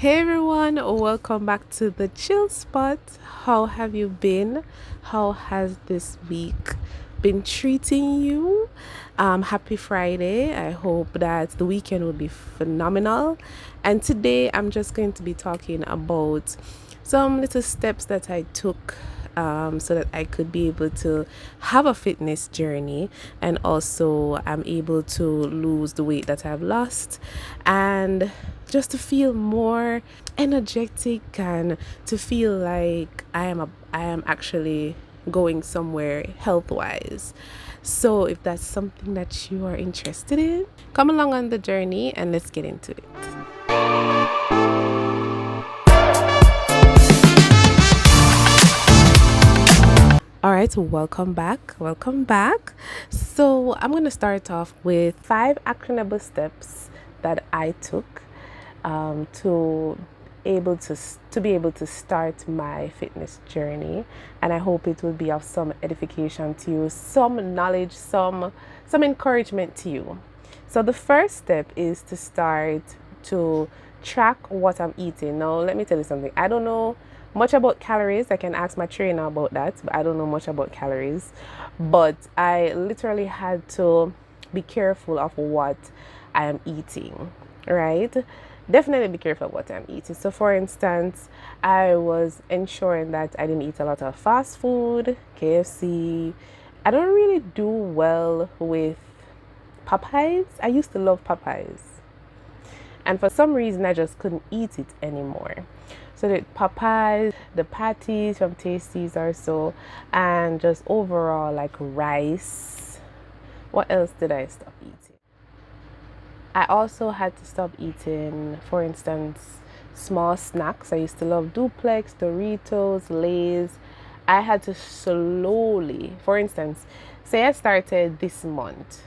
Hey everyone, welcome back to the chill spot. How have you been? How has this week been treating you? Happy Friday. I hope that the weekend will be phenomenal. And today I'm just going to be talking about some little steps that I took so that I could be able to have a fitness journey, and also I'm able to lose the weight that I've lost and just to feel more energetic and to feel like I am actually going somewhere health wise. So if that's something that you are interested in, come along on the journey and let's get into it. All right, so welcome back. Welcome back. So, I'm going to start off with 5 actionable steps that I took to be able to start my fitness journey, and I hope it will be of some edification to you, some knowledge, some encouragement to you. So the first step is to start to track what I'm eating. Now, let me tell you something. I don't know much about calories. I can ask my trainer about that, but I don't know much about calories. But I literally had to be careful of what I am eating, right? Definitely be careful of what I'm eating. So, for instance, I was ensuring that I didn't eat a lot of fast food, KFC. I don't really do well with Popeyes. I used to love Popeyes, and for some reason I just couldn't eat it anymore. So the Popeyes, the patties from Tasties or so, and just overall like rice. What else did I stop eating? I also had to stop eating, for instance, small snacks. I used to love Duplex, Doritos, Lay's. I had to slowly, for instance, say I started this month.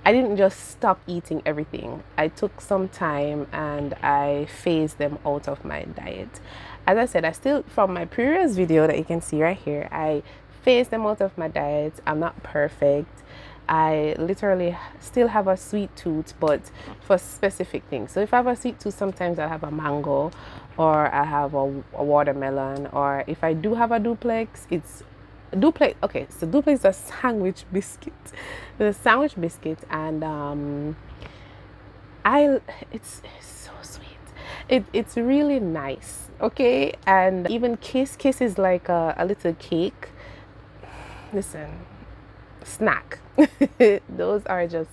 I didn't just stop eating everything. I took some time and I phased them out of my diet. As I said, I still, from my previous video that you can see right here, I phased them out of my diet. I'm not perfect. I literally still have a sweet tooth, but for specific things. So if I have a sweet tooth, sometimes I'll have a mango, or I have a watermelon, or if I do have a duplex, it's duplex. Okay, so duplex is a sandwich biscuit. The sandwich biscuit, and it's so sweet. It's really nice. Okay, and even kiss is like a little cake. Listen, snack. Those are just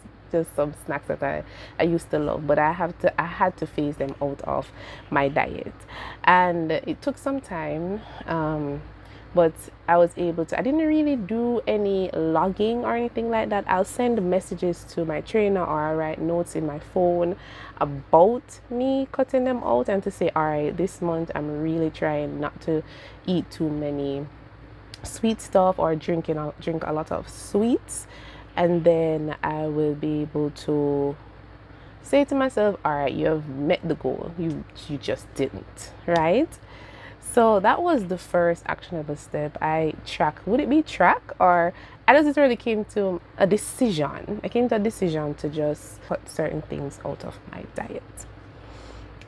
some snacks that I used to love, but I had to phase them out of my diet, and it took some time, but I was able to. I didn't really do any logging or anything like that. I'll send messages to my trainer, or I write notes in my phone about me cutting them out, and to say, all right, this month I'm really trying not to eat too many sweet stuff or drink a lot of sweets, and then I will be able to say to myself, all right, you have met the goal. You just didn't, right? So that was the first actionable step. I track. Would it be track, or I just literally came to a decision. I came to a decision to just cut certain things out of my diet,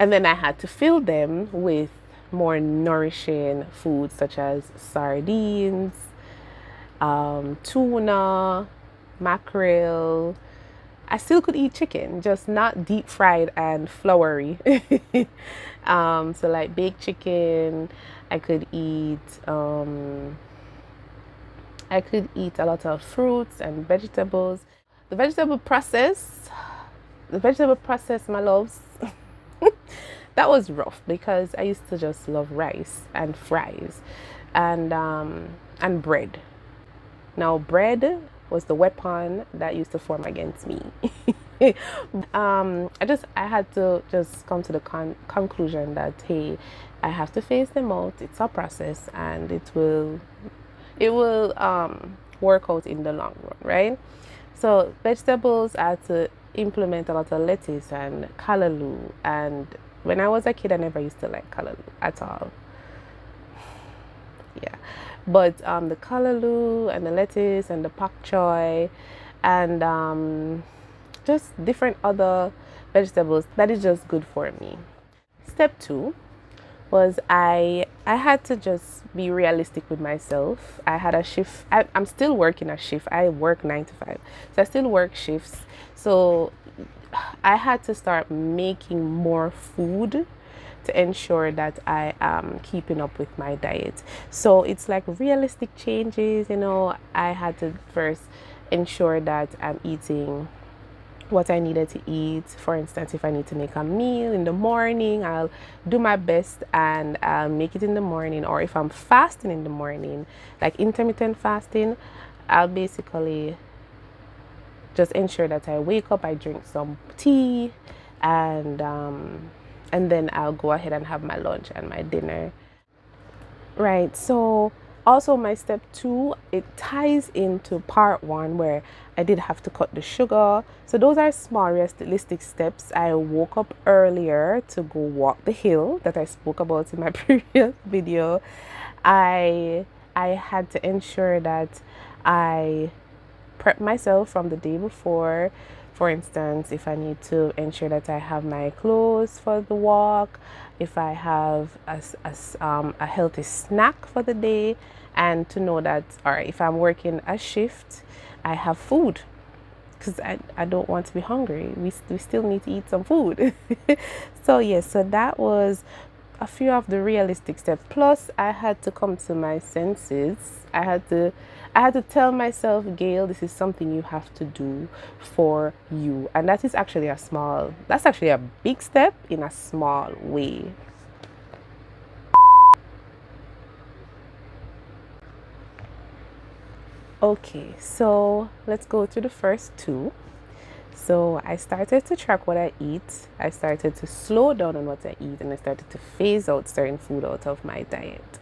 and then I had to fill them with more nourishing foods such as sardines, tuna, mackerel. I still could eat chicken, just not deep fried and floury. So like baked chicken. I could eat. I could eat a lot of fruits and vegetables. The vegetable process, my loves. That was rough because I used to just love rice and fries, and bread. Now bread was the weapon that used to form against me. I had to just come to the conclusion that, hey, I have to phase them out. It's a process, and it will work out in the long run, right? So vegetables, I had to implement a lot of lettuce and callaloo, and when I was a kid I never used to like callaloo at all. Yeah, but the callaloo and the lettuce and the pak choy, and just different other vegetables, that is just good for me. Step two was I had to just be realistic with myself. I had a shift. I'm still working a shift. I work 9 to 5, so I still work shifts. So I had to start making more food to ensure that I am keeping up with my diet. So it's like realistic changes. I had to first ensure that I'm eating what I needed to eat. For instance, if I need to make a meal in the morning, I'll do my best and I'll make it in the morning. Or if I'm fasting in the morning, like intermittent fasting, I'll basically just ensure that I wake up, I drink some tea, and then I'll go ahead and have my lunch and my dinner. Right. So also my step two, it ties into part one where I did have to cut the sugar. So those are small realistic steps. I woke up earlier to go walk the hill that I spoke about in my previous video. I I had to ensure that I prep myself from the day before. For instance, if I need to ensure that I have my clothes for the walk, if I have a healthy snack for the day, and to know that, all right, if I'm working a shift, I have food because I don't want to be hungry. We still need to eat some food. So, yes, so that was a few of the realistic steps. Plus, I had to come to my senses. I had to tell myself, Gail, this is something you have to do for you. And that's actually a big step in a small way. Okay, so let's go to the first two. So I started to track what I eat. I started to slow down on what I eat, and I started to phase out certain food out of my diet.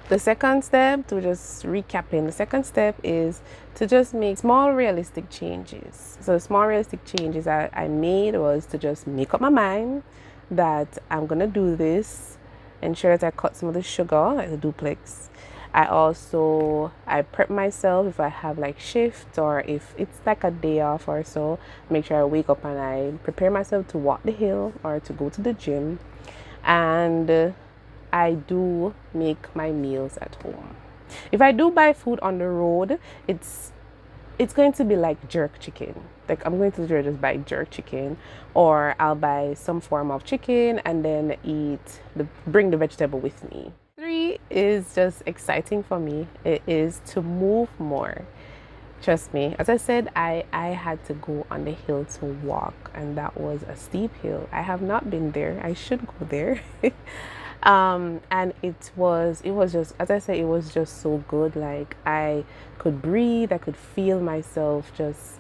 The second step, to just recapping, the second step is to just make small realistic changes. So the small realistic changes I made was to just make up my mind that I'm gonna do this, ensure that I cut some of the sugar, like the duplex. I prep myself if I have like shift or if it's like a day off or so. Make sure I wake up and I prepare myself to walk the hill or to go to the gym. And I do make my meals at home. If I do buy food on the road, it's going to be like jerk chicken. Like I'm going to just buy jerk chicken, or I'll buy some form of chicken and then bring the vegetable with me. Three is just exciting for me. It is to move more. Trust me, as I said, I had to go on the hill to walk, and that was a steep hill. I have not been there. I should go there. And it was just, as I said, it was just so good. Like I could breathe, I could feel myself just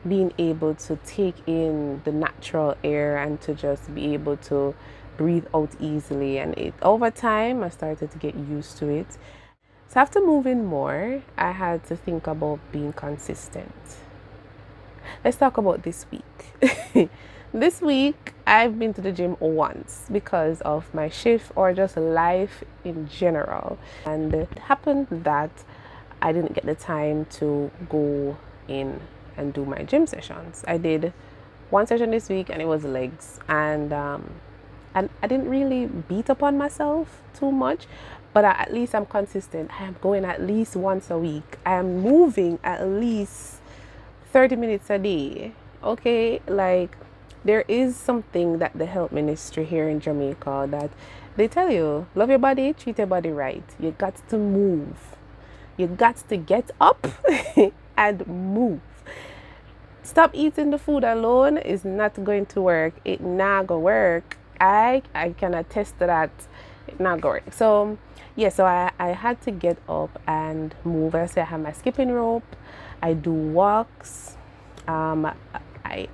being able to take in the natural air and to just be able to breathe out easily. And over time I started to get used to it. So after moving more, I had to think about being consistent. Let's talk about this week. This week, I've been to the gym once because of my shift or just life in general. And it happened that I didn't get the time to go in and do my gym sessions. I did one session this week and it was legs. And I didn't really beat up on myself too much, but at least I'm consistent. I am going at least once a week. I am moving at least 30 minutes a day. Okay, like there is something that the health ministry here in Jamaica that they tell you, love your body, treat your body right. You got to move. You got to get up and move. Stop eating the food alone is not going to work. It not gonna work. I can attest to that. It not gonna work. So yeah, so I had to get up and move. I say I have my skipping rope. I do walks.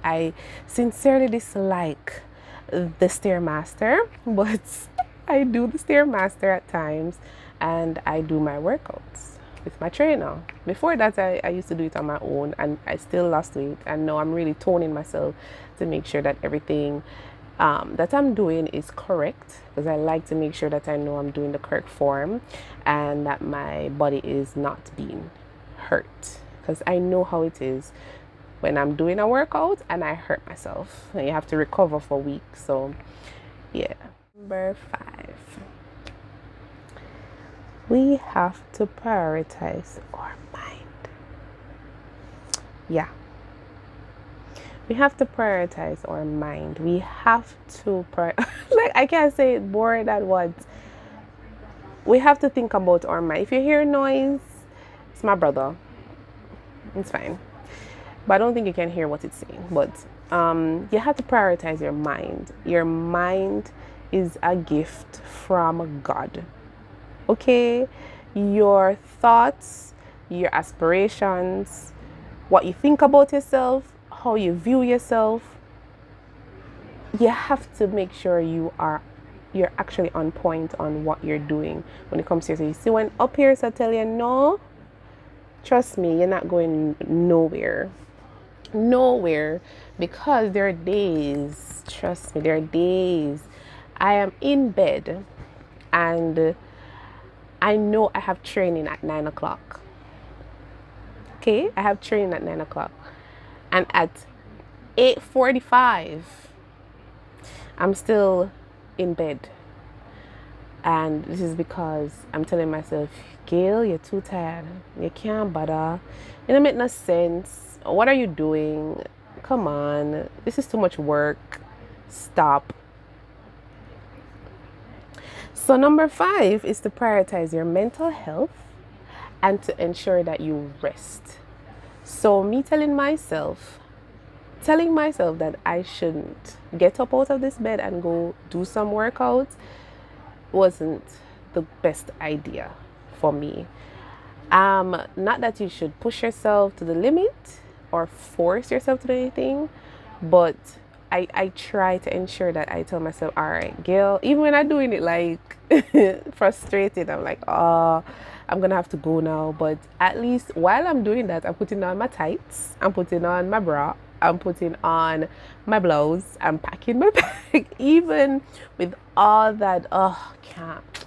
I sincerely dislike the Stairmaster, but I do the Stairmaster at times, and I do my workouts with my trainer. Before that, I used to do it on my own, and I still lost weight, and now I'm really toning myself to make sure that everything that I'm doing is correct, because I like to make sure that I know I'm doing the correct form and that my body is not being hurt, because I know how it is when I'm doing a workout and I hurt myself. And you have to recover for weeks. So, yeah. Number 5. We have to prioritize our mind. Yeah. We have to prioritize our mind. We have to like, I can't say it more than once. We have to think about our mind. If you hear noise, it's my brother. It's fine. But I don't think you can hear what it's saying. But you have to prioritize your mind. Your mind is a gift from God. Okay? Your thoughts, your aspirations, what you think about yourself, how you view yourself, you have to make sure you're actually on point on what you're doing when it comes to yourself. You see, when up here so I tell you no, trust me, you're not going nowhere. Nowhere. Because there are days, trust me, there are days I am in bed and I know I have training at 9 o'clock. Okay, I have training at 9 o'clock. And at 8:45, I'm still in bed. And this is because I'm telling myself, Gail, you're too tired. You can't bother. It don't make no sense. What are you doing? Come on. This is too much work. Stop. So number 5 is to prioritize your mental health and to ensure that you rest. So me telling myself that I shouldn't get up out of this bed and go do some workouts wasn't the best idea for me. Not that you should push yourself to the limit or force yourself to do anything, but I try to ensure that I tell myself, all right, Gail, even when I'm doing it like frustrated, I'm like, oh, I'm gonna have to go now. But at least while I'm doing that, I'm putting on my tights, I'm putting on my bra, I'm putting on my blouse, I'm packing my bag, even with all that, can't.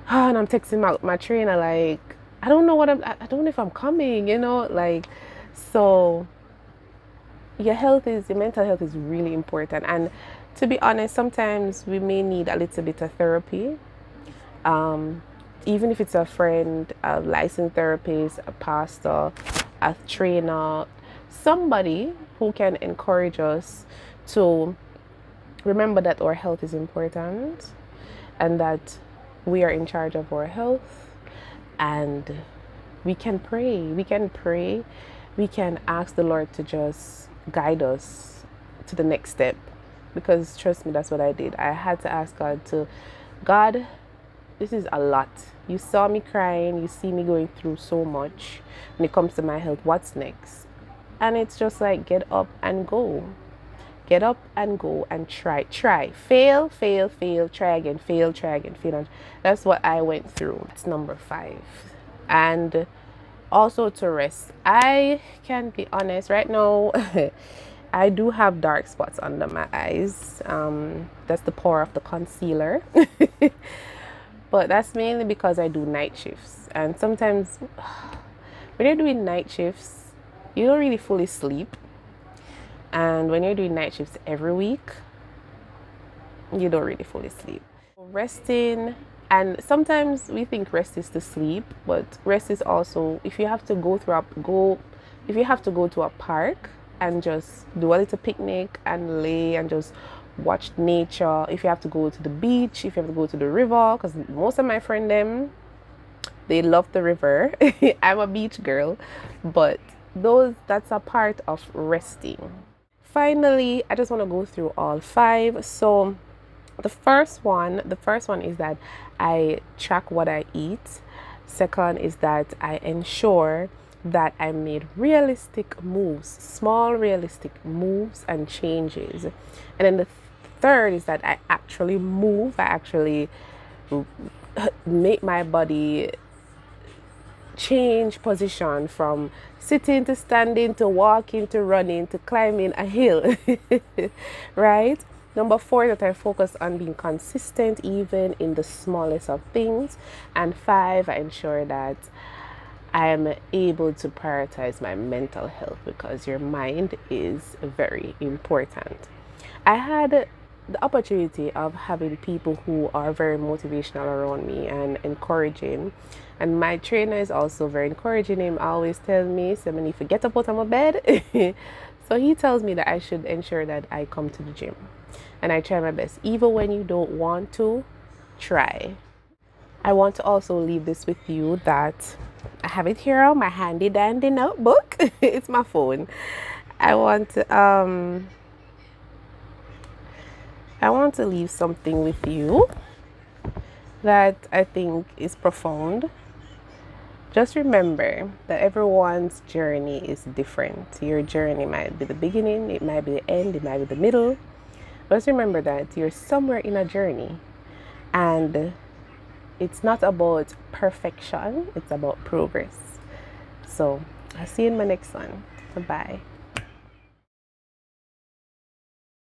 And I'm texting my trainer like, I don't know I don't know if I'm coming, like, so your mental health is really important. And to be honest, sometimes we may need a little bit of therapy. Even if it's a friend, a licensed therapist, a pastor, a trainer, somebody who can encourage us to remember that our health is important and that we are in charge of our health, and we can pray. We can ask the Lord to just guide us to the next step, because trust me, that's what I did. I had to ask God, this is a lot. You saw me crying, you see me going through so much when it comes to my health. What's next? And it's just like, get up and go. Get up and go and try. Fail, try again, fail. That's what I went through. It's number 5. And also to rest. I can be honest, right now, I do have dark spots under my eyes. That's the power of the concealer. But that's mainly because I do night shifts. And sometimes when you're doing night shifts, you don't really fully sleep. And when you're doing night shifts every week, you don't really fully sleep. Resting, and sometimes we think rest is to sleep, but rest is also if you have to go to a park and just do a little picnic and lay and just watch nature. If you have to go to the beach, if you have to go to the river, because most of my friends they love the river. I'm a beach girl, but that's a part of resting. Finally, I just want to go through all 5. So the first one is that I track what I eat. Second is that I ensure that I made realistic moves, small realistic moves and changes. And then the third is that I actually move. I actually make my body change position from sitting to standing to walking to running to climbing a hill. Right? Number 4 is that I focus on being consistent even in the smallest of things. And 5, I ensure that I am able to prioritize my mental health because your mind is very important. I had the opportunity of having people who are very motivational around me and encouraging. And my trainer is also very encouraging. Him always tells me, so when if you get up out of my bed, so he tells me that I should ensure that I come to the gym. And I try my best. Even when you don't want to, try. I want to also leave this with you that I have it here on my handy dandy notebook. It's my phone. I want to I want to leave something with you that I think is profound. Just remember that everyone's journey is different. Your journey might be the beginning, it might be the end, it might be the middle. Just remember that you're somewhere in a journey, and it's not about perfection, it's about progress. So I'll see you in my next one. Bye bye.